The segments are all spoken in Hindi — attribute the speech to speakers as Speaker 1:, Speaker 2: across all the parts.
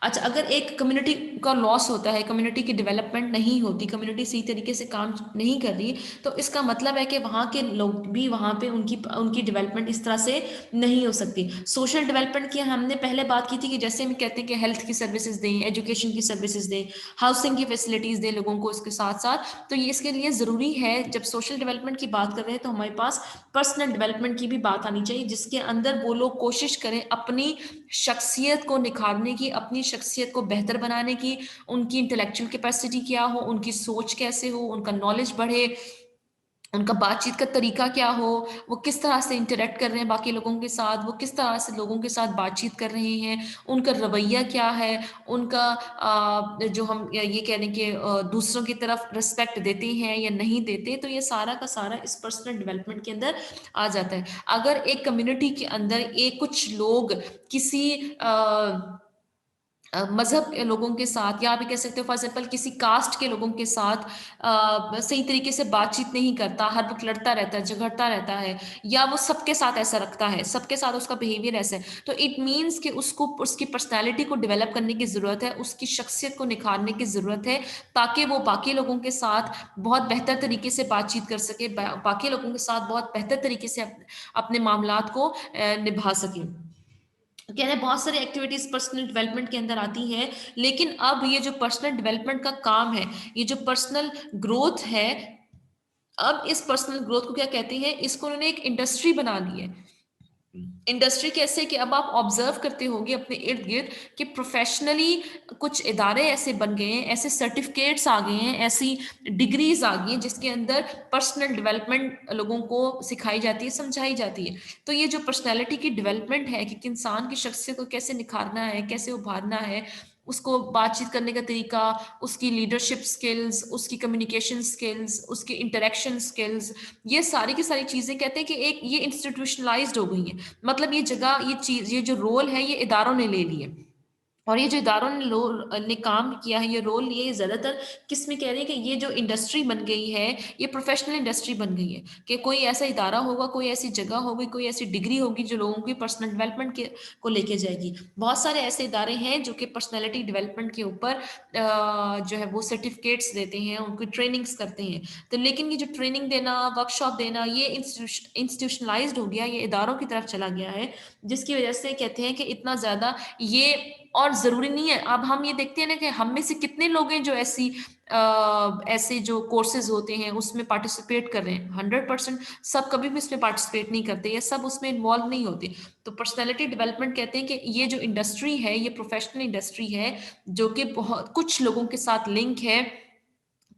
Speaker 1: अच्छा, अगर एक कम्युनिटी का लॉस होता है, कम्युनिटी की डेवलपमेंट नहीं होती, कम्युनिटी सही तरीके से काम नहीं कर रही, तो इसका मतलब है कि वहाँ के लोग भी वहाँ पे उनकी उनकी डेवलपमेंट इस तरह से नहीं हो सकती। सोशल डेवलपमेंट की हमने पहले बात की थी कि जैसे हम कहते हैं कि हेल्थ की सर्विसेज दें, एजुकेशन की सर्विसेज दें, हाउसिंग की फैसिलिटीज़ दें लोगों को, इसके साथ साथ तो ये इसके लिए ज़रूरी है, जब सोशल डेवलपमेंट की बात कर रहे हैं तो हमारे पास पर्सनल डेवलपमेंट की भी बात आनी चाहिए, जिसके अंदर वो लोग कोशिश करें अपनी शख्सियत को निखारने की, अपनी शख्सियत को बेहतर बनाने की, उनकी इंटेलेक्चुअल कैपेसिटी क्या हो, उनकी सोच कैसे हो, उनका नॉलेज बढ़े, उनका बातचीत का तरीका क्या हो, वो किस तरह से इंटरेक्ट कर रहे हैं बाकी लोगों के साथ, वो किस तरह से लोगों के साथ बातचीत कर रहे हैं, उनका रवैया क्या है, उनका जो हम ये कह दें कि दूसरों की तरफ रिस्पेक्ट देते हैं या नहीं देते, तो ये सारा का सारा इस पर्सनल डेवलपमेंट के अंदर आ जाता है। अगर एक कम्युनिटी के अंदर एक कुछ लोग किसी मजहब के लोगों के साथ, या आप ये कह सकते हो फॉर एग्जाम्पल किसी कास्ट के लोगों के साथ सही तरीके से बातचीत नहीं करता, हर वक्त लड़ता रहता है, झगड़ता रहता है, या वो सबके साथ ऐसा रखता है, सबके साथ उसका बिहेवियर ऐसा है, तो इट मीन्स कि उसको उसकी पर्सनैलिटी को डेवलप करने की ज़रूरत है, उसकी शख्सियत को निखारने की ज़रूरत है, ताकि वो बाकी लोगों के साथ बहुत बेहतर तरीके से बातचीत कर सके, बाकी लोगों के साथ बहुत बेहतर तरीके से अपने मामलात को निभा सके। कह रहे हैं बहुत सारी एक्टिविटीज पर्सनल डेवलपमेंट के अंदर आती हैं, लेकिन अब ये जो पर्सनल डेवलपमेंट का काम है, ये जो पर्सनल ग्रोथ है, अब इस पर्सनल ग्रोथ को क्या कहते हैं, इसको उन्होंने एक इंडस्ट्री बना ली है। इंडस्ट्री कैसे कि अब आप ऑब्जर्व करते होंगे अपने इर्द गिर्द कि प्रोफेशनली कुछ इदारे ऐसे बन गए हैं, ऐसे सर्टिफिकेट्स आ गए हैं, ऐसी डिग्रीज आ गई हैं जिसके अंदर पर्सनल डेवलपमेंट लोगों को सिखाई जाती है, समझाई जाती है। तो ये जो पर्सनैलिटी की डेवलपमेंट है कि इंसान की शख्सियत को कैसे निखारना है, कैसे उभारना है, उसको बातचीत करने का तरीका, उसकी लीडरशिप स्किल्स, उसकी कम्युनिकेशन स्किल्स, उसकी इंटरेक्शन स्किल्स, ये सारी की सारी चीज़ें कहते हैं कि एक ये इंस्टीट्यूशनलाइज्ड हो गई हैं। मतलब ये जगह, ये चीज़, ये जो रोल है ये इदारों ने ले लिए, और ये जो इदारों ने ने काम किया है, ये रोल लिए, ये ज़्यादातर किस में कह रहे हैं कि ये जो इंडस्ट्री बन गई है, ये प्रोफेशनल इंडस्ट्री बन गई है, कि कोई ऐसा इदारा होगा, कोई ऐसी जगह होगी, कोई ऐसी डिग्री होगी जो लोगों की पर्सनल डेवलपमेंट के को लेके जाएगी। बहुत सारे ऐसे इदारे हैं जो कि पर्सनैलिटी डेवलपमेंट के ऊपर जो है वो सर्टिफिकेट्स देते हैं, उनको ट्रेनिंग्स करते हैं। तो लेकिन ये जो ट्रेनिंग देना, वर्कशॉप देना, ये इंस्टीट्यूशनलाइज्ड हो गया, ये इदारों की तरफ चला गया है, जिसकी वजह से कहते हैं कि इतना ज़्यादा ये और ज़रूरी नहीं है। अब हम ये देखते हैं ना कि हम में से कितने लोग हैं जो ऐसे जो कोर्सेज होते हैं उसमें पार्टिसिपेट कर रहे हैं। 100% सब कभी भी उसमें पार्टिसिपेट नहीं करते, या सब उसमें इन्वॉल्व नहीं होते। तो पर्सनैलिटी डेवलपमेंट कहते हैं कि ये जो इंडस्ट्री है, ये प्रोफेशनल इंडस्ट्री है, जो कि बहुत कुछ लोगों के साथ लिंक है।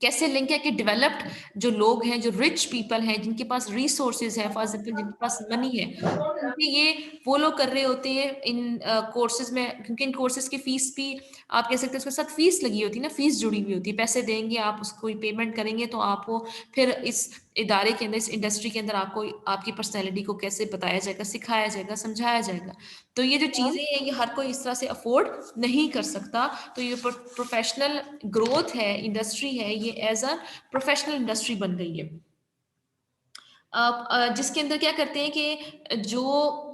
Speaker 1: कैसे लिंक है कि डेवलप्ड जो लोग हैं, जो रिच पीपल हैं, जिनके पास रिसोर्सेज है, फॉर एग्जाम्पल जिनके पास मनी है, क्योंकि ये वो लोग कर रहे होते हैं इन कोर्सेज में, क्योंकि इन कोर्सेज की फीस भी आप कह सकते हैं, उसके साथ फीस लगी होती है ना, फीस जुड़ी हुई होती है, पैसे देंगे आप, उसको पेमेंट करेंगे तो आपको फिर इस इदारे के अंदर, इस इंडस्ट्री के अंदर आपको आपकी पर्सनैलिटी को कैसे बताया जाएगा, सिखाया जाएगा, समझाया जाएगा। तो ये जो चीज़ें हैं ये हर कोई इस तरह से अफोर्ड नहीं कर सकता। तो ये प्रोफेशनल ग्रोथ है, इंडस्ट्री है, ये एज अ प्रोफेशनल इंडस्ट्री बन गई है। जिसके अंदर क्या करते हैं कि जो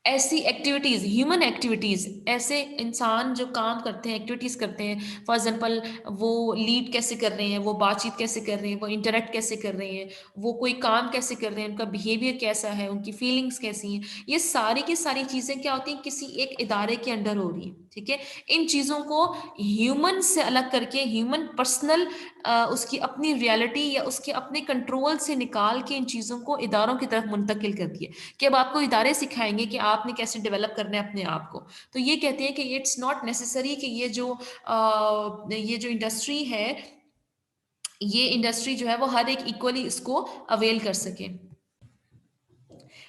Speaker 1: ऐसी एक्टिविटीज, ह्यूमन एक्टिविटीज, ऐसे इंसान जो काम करते हैं, एक्टिविटीज करते हैं, फॉर एग्जांपल वो लीड कैसे कर रहे हैं, वो बातचीत कैसे कर रहे हैं, वो इंटरेक्ट कैसे कर रहे हैं, वो कोई काम कैसे कर रहे हैं, उनका बिहेवियर कैसा है, उनकी फीलिंग्स कैसी हैं, ये सारी की सारी चीजें क्या होती हैं, किसी एक इदारे के अंडर हो रही है। ठीक है, इन चीजों को ह्यूमन से अलग करके, ह्यूमन पर्सनल उसकी अपनी रियलिटी या उसके अपने कंट्रोल से निकाल के इन चीजों को इदारों की तरफ मुंतकिल कर दिया, कि अब आपको इदारे सिखाएंगे कि आपने कैसे डेवलप करना है अपने आप को। तो ये कहते हैं कि इट्स नॉट नेसेसरी कि ये जो इंडस्ट्री है, ये इंडस्ट्री जो है वो हर एक इक्वली इसको अवेल कर सके।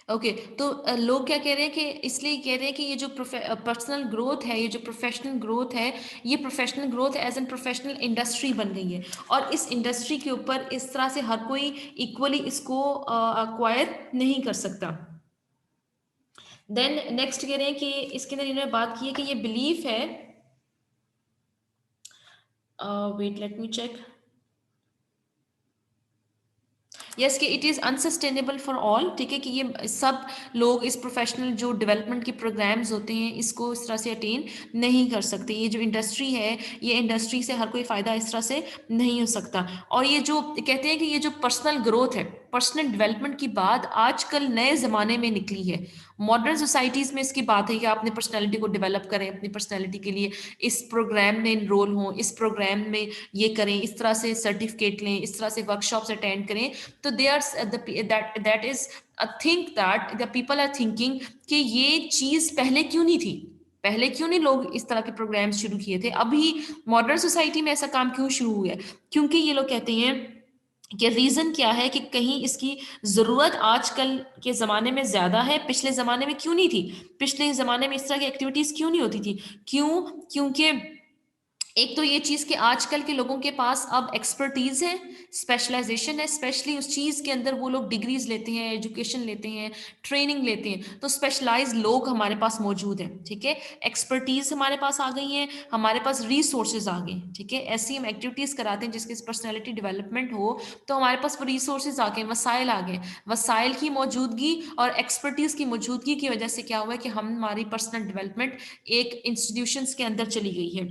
Speaker 1: ओके, तो लोग क्या कह रहे हैं कि इसलिए कह रहे हैं कि ये जो पर्सनल ग्रोथ है, ये जो प्रोफेशनल ग्रोथ है, ये professional growth as an professional industry बन गई है, और इस इंडस्ट्री के ऊपर इस तरह से हर कोई इक्वली इसको अक्वायर नहीं कर सकता। देन नेक्स्ट कह रहे हैं कि इसके अंदर इन्होंने बात की है कि ये बिलीफ है, wait let me check, yes कि it is unsustainable for all, ठीक है, कि ये सब लोग इस प्रोफेशनल जो डेवलपमेंट के प्रोग्राम्स होते हैं इसको इस तरह से अटेन नहीं कर सकते। ये जो इंडस्ट्री है, ये इंडस्ट्री से हर कोई फ़ायदा इस तरह से नहीं हो सकता। और ये जो कहते हैं कि ये जो पर्सनल ग्रोथ है, पर्सनल डेवलपमेंट की बात आजकल नए ज़माने में निकली है। मॉडर्न सोसाइटीज़ में इसकी बात है कि आप अपनी पर्सनैलिटी को डेवलप करें, अपनी पर्सनैलिटी के लिए इस प्रोग्राम में इनरोल हों, इस प्रोग्राम में ये करें, इस तरह से सर्टिफिकेट लें, इस तरह से वर्कशॉप्स अटेंड करें। तो they are that is a think that the people are thinking कि ये चीज पहले क्यों नहीं थी, पहले क्यों नहीं लोग इस तरह के प्रोग्राम्स शुरू किए थे, अभी मॉडर्न सोसाइटी में ऐसा काम क्यों शुरू हुआ है? क्योंकि ये लोग कहते हैं कि रीजन क्या है कि कहीं इसकी जरूरत आजकल के जमाने में ज्यादा है, पिछले जमाने में क्यों नहीं थी, पिछले जमाने में इस तरह की एक्टिविटीज क्यों नहीं होती थी, क्यों? क्योंकि एक तो ये चीज़ कि आजकल के लोगों के पास अब एक्सपर्टीज़ है, स्पेशलाइजेशन है, स्पेशली उस चीज़ के अंदर वो लोग डिग्रीज लेते हैं, एजुकेशन लेते हैं, ट्रेनिंग लेते हैं, तो स्पेशलाइज्ड लोग हमारे पास मौजूद हैं, ठीक है, एक्सपर्टीज़ हमारे पास आ गई है, हमारे पास रिसोर्सेज आ गए, ठीक है, ऐसी हम एक्टिविटीज़ कराते हैं जिसकी पर्सनैलिटी डेवलपमेंट हो, तो हमारे पास वो रिसोर्सेज आ गए, वसाइल आ गए, वसाइल की मौजूदगी और एक्सपर्टीज़ की मौजूदगी की वजह से क्या हुआ है कि हमारी पर्सनल डेवलपमेंट एक इंस्टीट्यूशंस के अंदर चली गई है।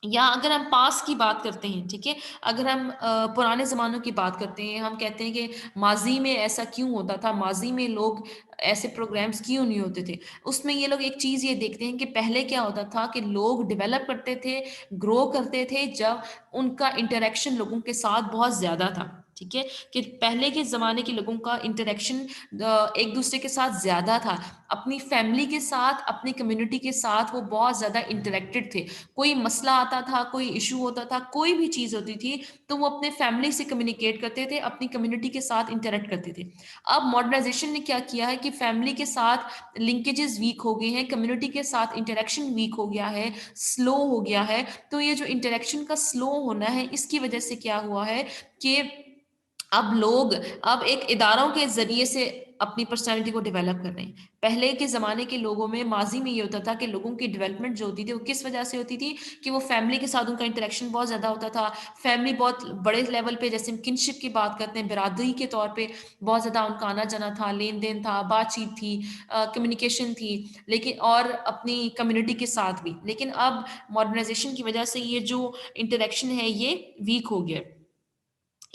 Speaker 1: या अगर हम पास की बात करते हैं, ठीक है, अगर हम पुराने ज़मानों की बात करते हैं, हम कहते हैं कि माज़ी में ऐसा क्यों होता था, माज़ी में लोग ऐसे प्रोग्राम्स क्यों नहीं होते थे? उसमें ये लोग एक चीज़ ये देखते हैं कि पहले क्या होता था कि लोग डेवलप करते थे, ग्रो करते थे जब उनका इंटरैक्शन लोगों के साथ बहुत ज़्यादा था, ठीक है? कि पहले के ज़माने के लोगों का इंटरैक्शन एक-दूसरे के साथ ज़्यादा था। अपनी फैमिली के साथ, अपनी कम्युनिटी के साथ वो बहुत ज़्यादा इंटरैक्टेड थे। कोई मसला आता था, कोई इश्यू होता था, कोई भी चीज़ होती थी, तो वो अपने फैमिली से कम्युनिकेट करते थे, अपनी कम्युनिटी के साथ इंटरैक्ट करते थे। अब मॉडर्नाइज़ेशन ने क्या किया है कि फैमिली के साथ लिंकेजेस वीक हो गए हैं, कम्युनिटी के साथ इंटरैक्शन वीक हो गया है, स्लो हो गया है। तो ये जो इंटरैक्शन का स्लो होना है, इसकी वजह से क्या हुआ है कि अब लोग अब एक इदारों के ज़रिए से अपनी पर्सनैलिटी को डेवलप कर रहे हैं। पहले के ज़माने के लोगों में, माज़ी में ये होता था कि लोगों की डेवलपमेंट जो होती थी, वो किस वजह से होती थी कि वो फैमिली के साथ उनका इंटरेक्शन बहुत ज़्यादा होता था। फैमिली बहुत बड़े लेवल पे, जैसे हम किनशिप की बात करते हैं, बिरादरी के तौर पे बहुत ज़्यादा उनका आना-जाना था, लेन-देन था, बातचीत थी, कम्युनिकेशन थी, लेकिन और अपनी कम्युनिटी के साथ भी। लेकिन अब मॉडर्नाइज़ेशन की वजह से ये जो इंटरेक्शन है, ये वीक हो गया है।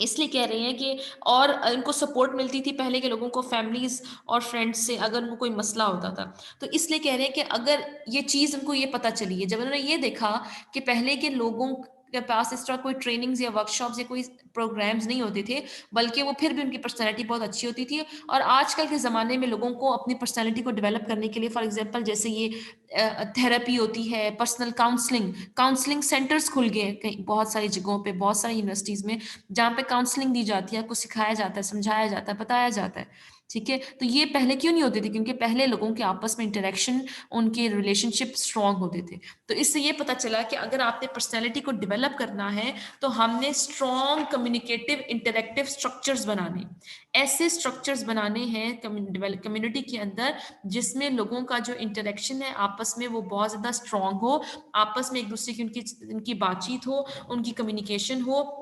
Speaker 1: इसलिए कह रहे हैं कि और इनको सपोर्ट मिलती थी पहले के लोगों को फैमिलीज़ और फ्रेंड्स से, अगर उनको कोई मसला होता था। तो इसलिए कह रहे हैं कि अगर ये चीज़ उनको ये पता चली है, जब उन्होंने ये देखा कि पहले के लोगों के पास इस तरह कोई ट्रेनिंग्स या वर्कशॉप्स या कोई प्रोग्राम्स नहीं होते थे, बल्कि वो फिर भी उनकी पर्सनैलिटी बहुत अच्छी होती थी। और आजकल के ज़माने में लोगों को अपनी पर्सनैलिटी को डेवलप करने के लिए फॉर एग्ज़ाम्पल जैसे ये थेरेपी होती है, पर्सनल काउंसलिंग, काउंसलिंग सेंटर्स खुल गए हैं कहीं बहुत सारी जगहों पे, बहुत सारी यूनिवर्सिटीज़ में, जहाँ पे काउंसलिंग दी जाती है, आपको सिखाया जाता है, समझाया जाता है, बताया जाता है, ठीक है? तो ये पहले क्यों नहीं होते थे? क्योंकि पहले लोगों के आपस में इंटरैक्शन, उनके रिलेशनशिप स्ट्रॉन्ग होते थे। तो इससे ये पता चला कि अगर आपने पर्सनैलिटी को डेवलप करना है, तो हमने स्ट्रॉन्ग कम्युनिकेटिव इंटरैक्टिव स्ट्रक्चर्स बनाने हैं। ऐसे स्ट्रक्चर्स बनाने हैं कम्युनिटी के अंदर, जिसमें लोगों का जो इंटरैक्शन है आपस में वो बहुत ज़्यादा स्ट्रॉन्ग हो, आपस में एक-दूसरे की उनकी बातचीत हो, उनकी कम्युनिकेशन हो,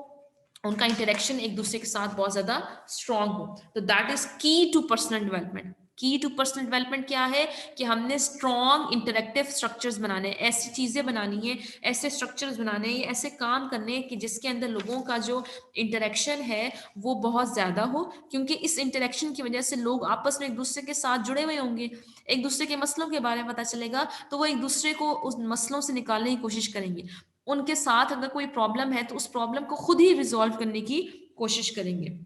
Speaker 1: उनका इंटरेक्शन एक दूसरे के साथ बहुत ज़्यादा स्ट्रॉन्ग हो। तो दैट इज़ की टू पर्सनल डेवलपमेंट। की टू पर्सनल डेवलपमेंट क्या है कि हमने स्ट्रॉन्ग इंटरैक्टिव स्ट्रक्चर्स बनाने हैं, ऐसी चीज़ें बनानी है, ऐसे स्ट्रक्चर्स बनाने हैं, ऐसे काम करने हैं कि जिसके अंदर लोगों का जो इंटरेक्शन है वो बहुत ज़्यादा हो, क्योंकि इस इंटरेक्शन की वजह से लोग आपस में एक दूसरे के साथ जुड़े हुए होंगे, एक दूसरे के मसलों के बारे में पता चलेगा, तो वो एक दूसरे को उस मसलों से निकालने की कोशिश करेंगे। उनके साथ अगर कोई प्रॉब्लम है तो उस प्रॉब्लम को खुद ही रिज़ॉल्व करने की कोशिश करेंगे।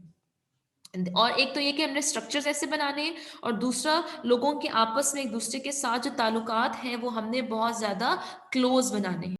Speaker 1: और एक तो ये कि हमने स्ट्रक्चर्स ऐसे बनाने हैं, और दूसरा लोगों के आपस में एक दूसरे के साथ जो ताल्लुकात हैं वो हमने बहुत ज़्यादा क्लोज़ बनाने हैं।